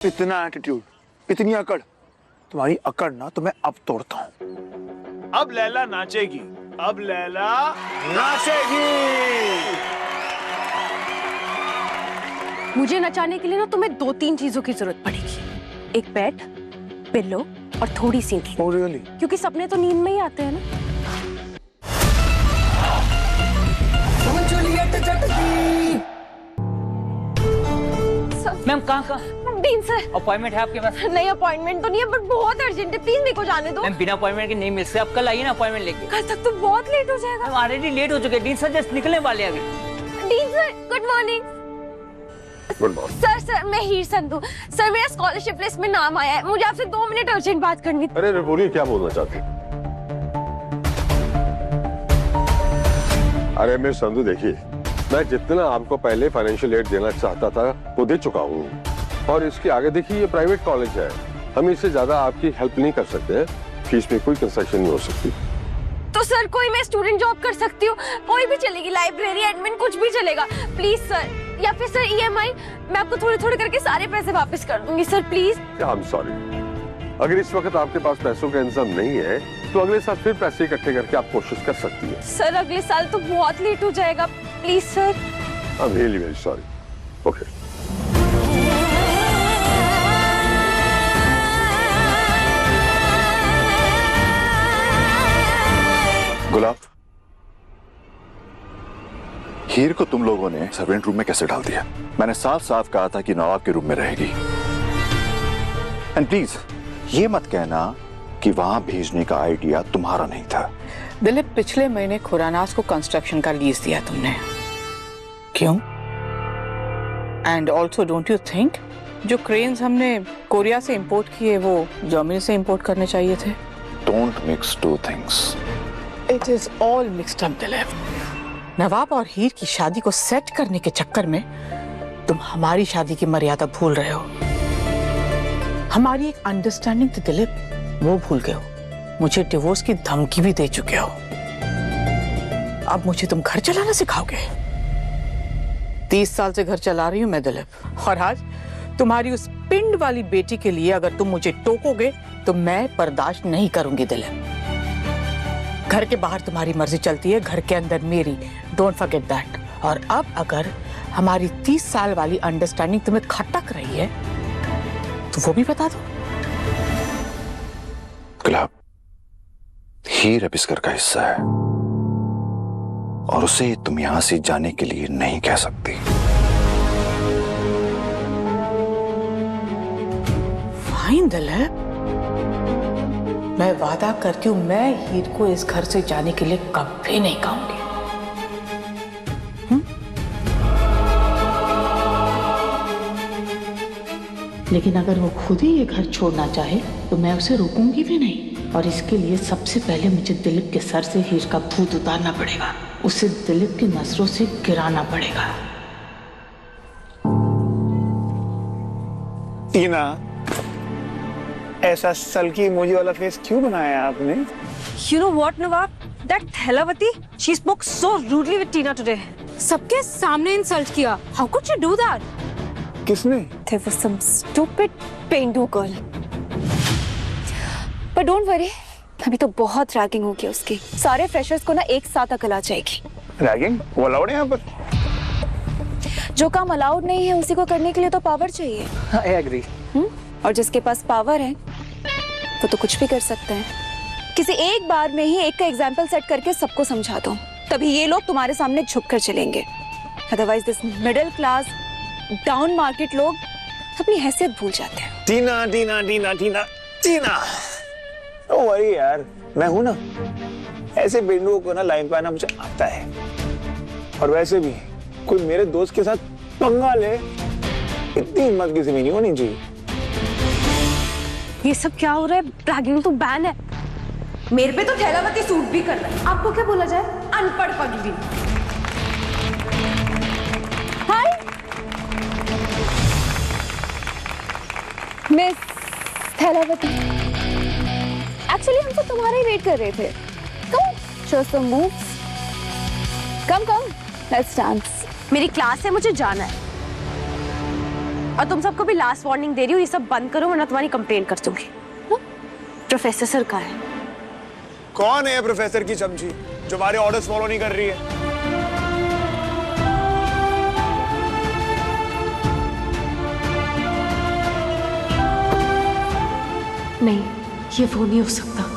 इतना एटीट्यूड, इतनी अकड़, तुम्हारी अकड़ ना तो मैं अब तोड़ता हूँ। अब लैला नाचेगी, अब लैला नाचेगी। मुझे नचाने के लिए ना तुम्हें 2-3 चीजों की जरूरत पड़ेगी। एक बेड, पिल्लो और थोड़ी सी नींद। Oh, really? क्योंकि सपने तो नींद में ही आते हैं ना। मैम कहाँ डीन सर, अपॉइंटमेंट है आपके पास? नहीं अपॉइंटमेंट तो नहीं है बट बहुत अर्जेंट है, प्लीज मेरे को जाने दो। मैम बिना अपॉइंटमेंट के नहीं मिल सकते, आप कल आइए ना अपॉइंटमेंट लेके। कल तक तो बहुत लेट हो जाएगा। मैम ऑलरेडी लेट हो चुके हैं, डीन सर जस्ट निकलने वाले हैं अभी। Dean sir good morning. Good morning. Sir मैं हीर संधू। सर मेरा स्कॉलरशिप लिस्ट में नाम आया है, मुझे आपसे 2 मिनट अर्जेंट बात करनी थी। अरे बोलिए, क्या बोलना चाहती हैं? अरे मिस संधू, देखिए मैं जितना आपको पहले फाइनेंशियल एड देना चाहता था वो दे चुका हूँ, और इसके आगे देखिए ये प्राइवेट कॉलेज है, हम इससे ज्यादा आपकी हेल्प नहीं कर सकते। फीस में कोई कंसेशन नहीं हो सकती। तो सर कोई मैं स्टूडेंट जॉब कर सकती हूँ, कोई भी चलेगी, लाइब्रेरी एडमिन कुछ भी चलेगा प्लीज सर। या फिर सर EMI, मैं आपको थोड़े थोड़े करके सारे पैसे वापस कर दूंगी sir please. I am sorry, अगर इस वक्त आपके पास पैसों का इंतजाम नहीं है तो अगले साल फिर पैसे इकट्ठे करके आप कोशिश कर सकती है। सर अगले साल तो बहुत लेट हो जाएगा, please sir. I am really very sorry. Okay Gulab, Heer को तुम लोगों ने सर्वेंट रूम में कैसे डाल दिया? मैंने साफ साफ कहा था कि नवाब के रूम में रहेगी। एंड प्लीज ये मत कहना कि वहां भेजने का आइडिया तुम्हारा नहीं था। दिलीप, पिछले महीने खुरानास को कंस्ट्रक्शन का लीज दिया तुमने, क्यों? And also don't you think जो क्रेन्स हमने कोरिया से इंपोर्ट किए वो जर्मनी से इंपोर्ट करने चाहिए थे? Don't mix two things. It is all mixed up Dilip. Nawab और हीर की शादी को सेट करने के चक्कर में तुम हमारी शादी की मर्यादा भूल रहे हो। हमारी एक अंडरस्टैंडिंग थी दिलीप, वो भूल गए हो। मुझे डिवोर्स की धमकी भी दे चुके हो। अब मुझे तुम घर चलाना सिखाओगे? 30 साल से घर चला रही हूं मैं दिलीप, और आज तुम्हारी उस पिंड वाली बेटी के लिए अगर तुम मुझे टोकोगे तो मैं बर्दाश्त नहीं करूंगी दिलीप। घर के बाहर तुम्हारी मर्जी चलती है, घर के अंदर मेरी। Don't forget that. और अब अगर हमारी 30 साल वाली अंडरस्टैंडिंग तुम्हें खटक रही है तो वो भी बता दो। गुलाब, हीर अब इस घर का हिस्सा है और उसे तुम यहां से जाने के लिए नहीं कह सकती। फाइन दिलीप, मैं वादा करती हूँ मैं हीर को इस घर से जाने के लिए कभी नहीं कहूंगी। लेकिन अगर वो खुद ही ये घर छोड़ना चाहे तो मैं उसे रोकूंगी भी नहीं। और इसके लिए सबसे पहले मुझे दिलीप के सर से हीर का भूत उतारना पड़ेगा, उसे दिलीप की नजरों से गिराना पड़ेगा। टीना, ऐसा सल्की इमोजी वाला फेस क्यों बनाया आपने? You know what, Nawab? That Thelavati, she spoke so rudely with Tina today. सबके सामने इंसल्ट किया। How could she do that? किसने? There was some stupid Pendu girl. But don't worry, अभी तो बहुत रैगिंग होगी उसकी। सारे फ्रेशर्स को ना एक साथ अकल आ जाएगी। रैगिंग? वो अलाउड है यहाँ पर? जो काम अलाउड नहीं है उसी को करने के लिए तो पावर चाहिए। I agree. और जिसके पास पावर है वो तो कुछ भी कर सकते हैं। किसी एक बार में ही एक का एग्जाम्पल सेट करके सबको समझा दो, तभी ये लोग तुम्हारे सामने झुककर चलेंगे। Otherwise this middle class down market लोग अपनी हैसियत भूल जाते हैं। टीना, टीना, टीना, टीना, टीना, ओ वही यार, मैं हूं ना। ऐसे बिंदुओं को ना लाइन पे आना मुझे आता है। और वैसे भी कोई मेरे दोस्त के साथ पंगा ले, इतनी हिम्मत किसी में नहीं होनी चाहिए। ये सब क्या हो रहा है? रैगिंग तो बैन है। मेरे पे तो थैलावती सूट भी कर रहा है। आपको क्या बोला जाए? अनपढ़ पगली। हाय मिस थैलावती, एक्चुअली हम तो तुम्हारा ही वेट कर रहे थे। Come show some moves. Come let's dance. मेरी क्लास है, मुझे जाना है। और तुम सबको भी लास्ट वार्निंग दे रही हूँ, ये सब बंद करो वरना तुम्हारी कंप्लेंट कर दूंगी। प्रोफेसर सर कहाँ है? कौन है प्रोफेसर की चमची जो हमारे ऑर्डर्स फॉलो नहीं कर रही है? नहीं, ये वो नहीं हो सकता।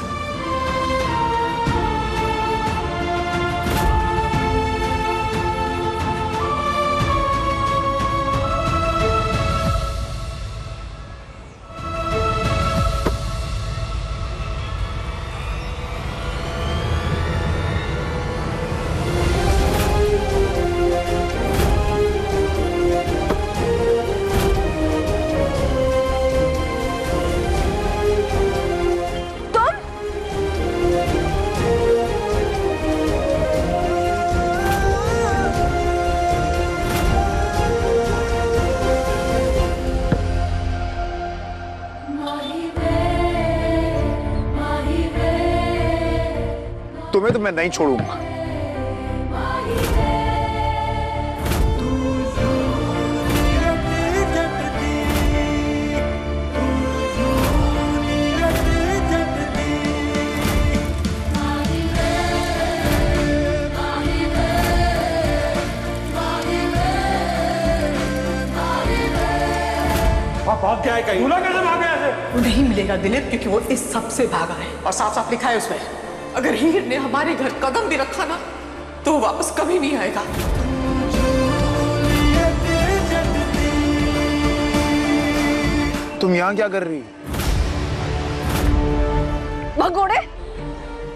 तुम्हें तो मैं नहीं छोड़ूंगा। भाग क्या है कहीं? कैसे भागे ऐसे? वो नहीं मिलेगा दिलीप, क्योंकि वो इस सब से भागा है और साफ साफ लिखा है उसमें, अगर हीर ने हमारे घर कदम भी रखा ना तो वो वापस कभी नहीं आएगा। तुम यहाँ क्या कर रही हो? भगोड़े,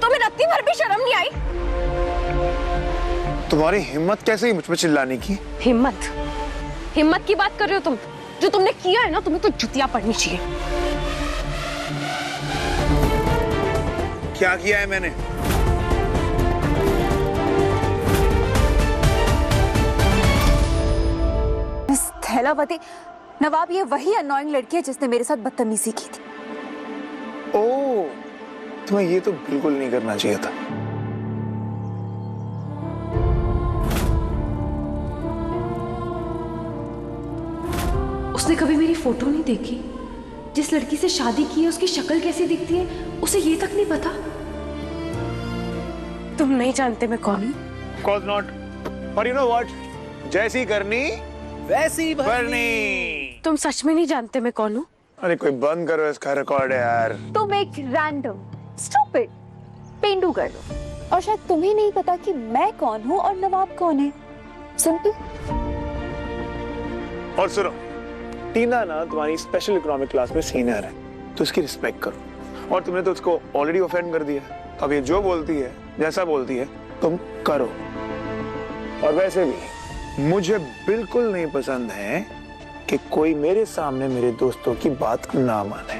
तुम्हें रत्ती भर भी शर्म नहीं आई? तुम्हारी हिम्मत कैसे हुई मुझ पे चिल्लाने की? हिम्मत? हिम्मत की बात कर रहे हो तुम? जो तुमने किया है ना, तुम्हें तो जुतियां पड़नी चाहिए। क्या किया है मैंने? मिस थैलावती, नवाब ये वही अननोइंग लड़की है जिसने मेरे साथ बदतमीजी की थी। ओह, तुम्हें ये तो बिल्कुल नहीं करना चाहिए था। उसने कभी मेरी फोटो नहीं देखी। जिस लड़की से शादी की है उसकी शक्ल कैसी दिखती है उसे ये तक नहीं पता। तुम नहीं जानते मैं कौन हूँ? Of course not. But you know what? जैसी करनी वैसी भरनी। तुम सच में नहीं जानते मैं कौन हूँ? अरे कोई बंद करो इसका रिकॉर्ड है यार। तुम एक रैंडम स्टूपिड पेंडू कर लो और शायद तुम्हें नहीं पता कि मैं कौन हूँ और नवाब कौन है। सिंपल। और सुनो, टीना ना तुम्हारी स्पेशल इकोनॉमिक क्लास में सीनियर है, तो उसकी रिस्पेक्ट करो। और तुमने तो उसको ऑलरेडी ऑफेंड कर दिया, तो अब ये जो बोलती है, जैसा बोलती है, तुम करो। और वैसे भी मुझे बिल्कुल नहीं पसंद है कि कोई मेरे सामने मेरे दोस्तों की बात ना माने।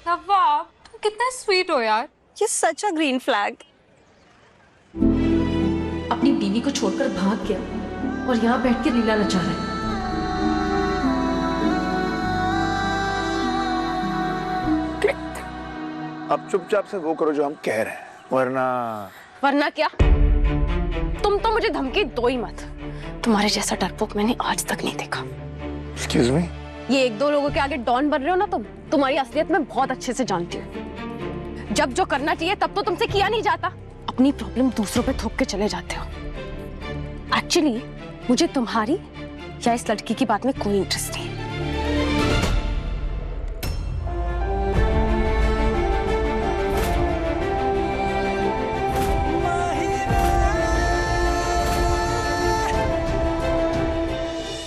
नवाब, तुम कितना स्वीट हो यार। ये सच अ ग्रीन फ्लैग। अपनी बीवी को छोड़कर भाग गया और यहाँ बैठ के लीला नचा रहा है। अब चुपचाप से वो करो जो हम कह रहे हैं, वरना क्या? तुम तो मुझे धमकी दो ही मत। तुम्हारे जैसा डरपोक मैंने आज तक नहीं देखा। Excuse me? ये एक दो लोगों के आगे डॉन बन रहे हो ना तुम। तुम्हारी असलियत मैं बहुत अच्छे से जानती हूँ। जब जो करना चाहिए तब तो तुमसे किया नहीं जाता। अपनी प्रॉब्लम दूसरों पे थोप के चले जाते हो। एक्चुअली मुझे तुम्हारी या इस लड़की की बात में कोई इंटरेस्ट नहीं है।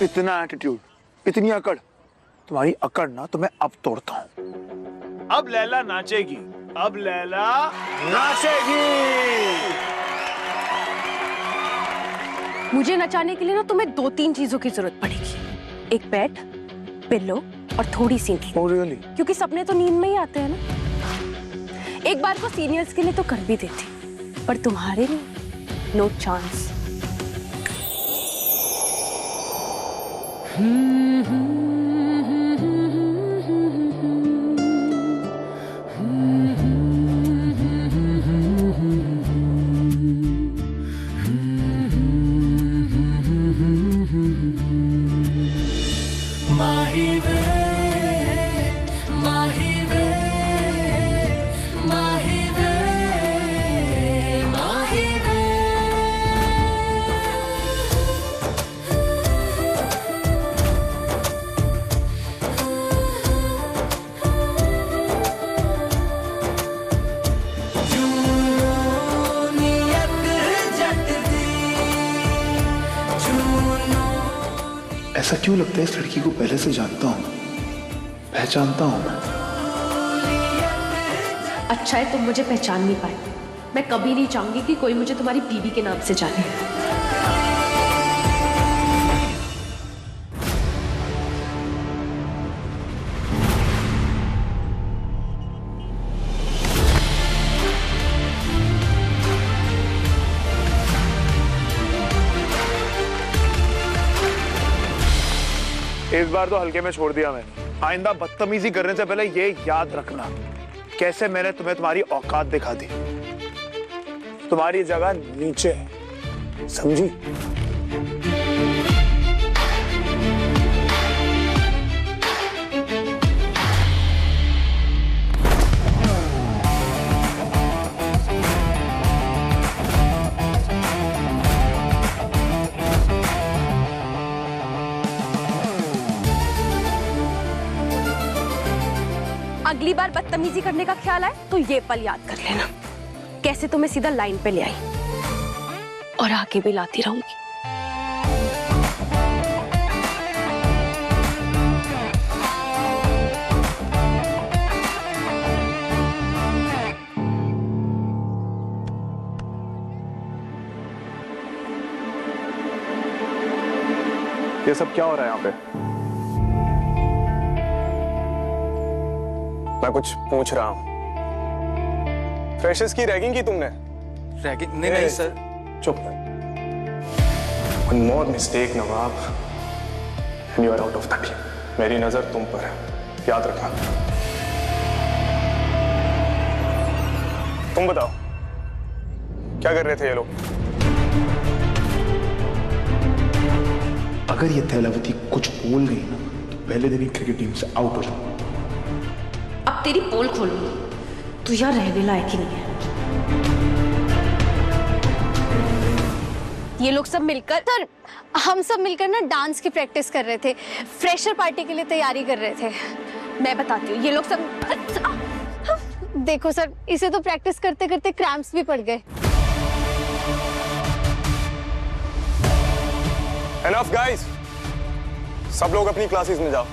इतना एटीट्यूड, इतनी अकड़, तुम्हारी अकड़ ना तो मैं अब तोड़ता हूँ। अब लैला नाचेगी, अब लैला नाचेगी। मुझे नचाने के लिए ना तुम्हें 2-3 चीजों की जरूरत पड़ेगी। एक बेड, पिल्लो और थोड़ी सी नींद। Oh, really? क्योंकि सपने तो नींद में ही आते हैं ना। एक बार को सीनियर्स के लिए तो कर भी देती, पर तुम्हारे लिए नो चांस। ऐसा क्यों लगता है इस लड़की को पहले से जानता हूं, पहचानता हूं मैं। अच्छा है तुम मुझे पहचान नहीं पाए। मैं कभी नहीं चाहूंगी कि कोई मुझे तुम्हारी बीवी के नाम से जाने। इस बार तो हल्के में छोड़ दिया मैंने। आइंदा बदतमीजी करने से पहले ये याद रखना कैसे मैंने तुम्हें तुम्हारी औकात दिखा दी। तुम्हारी जगह नीचे है, समझी? अगली बार बदतमीजी करने का ख्याल आए तो ये पल याद कर लेना, कैसे तुम्हें सीधा लाइन पे ले आई और आगे भी लाती रहूंगी। ये सब क्या हो रहा है यहाँ पे? मैं कुछ पूछ रहा हूँ। फ्रेशर्स की रैगिंग की तुमने? रैगिंग? नहीं सर। चुप। One more mistake, Nawab, and you are out of the team. मेरी नजर तुम पर है, याद रखना। तुम बताओ, क्या कर रहे थे ये लोग? अगर ये थैलावती कुछ बोल गई ना, तो पहले दिन ही क्रिकेट टीम से आउट हो जाओ। अब तेरी पोल खोलूंगी, तू यहाँ रहने लायक ही नहीं है। ये लोग सब मिलकर सर, हम सब मिलकर ना डांस की प्रैक्टिस कर रहे थे, फ्रेशर पार्टी के लिए तैयारी कर रहे थे। मैं बताती हूँ, ये लोग सब देखो सर, इसे तो प्रैक्टिस करते करते क्रैम्प्स भी पड़ गए। Enough guys, सब लोग अपनी क्लासेस में जाओ।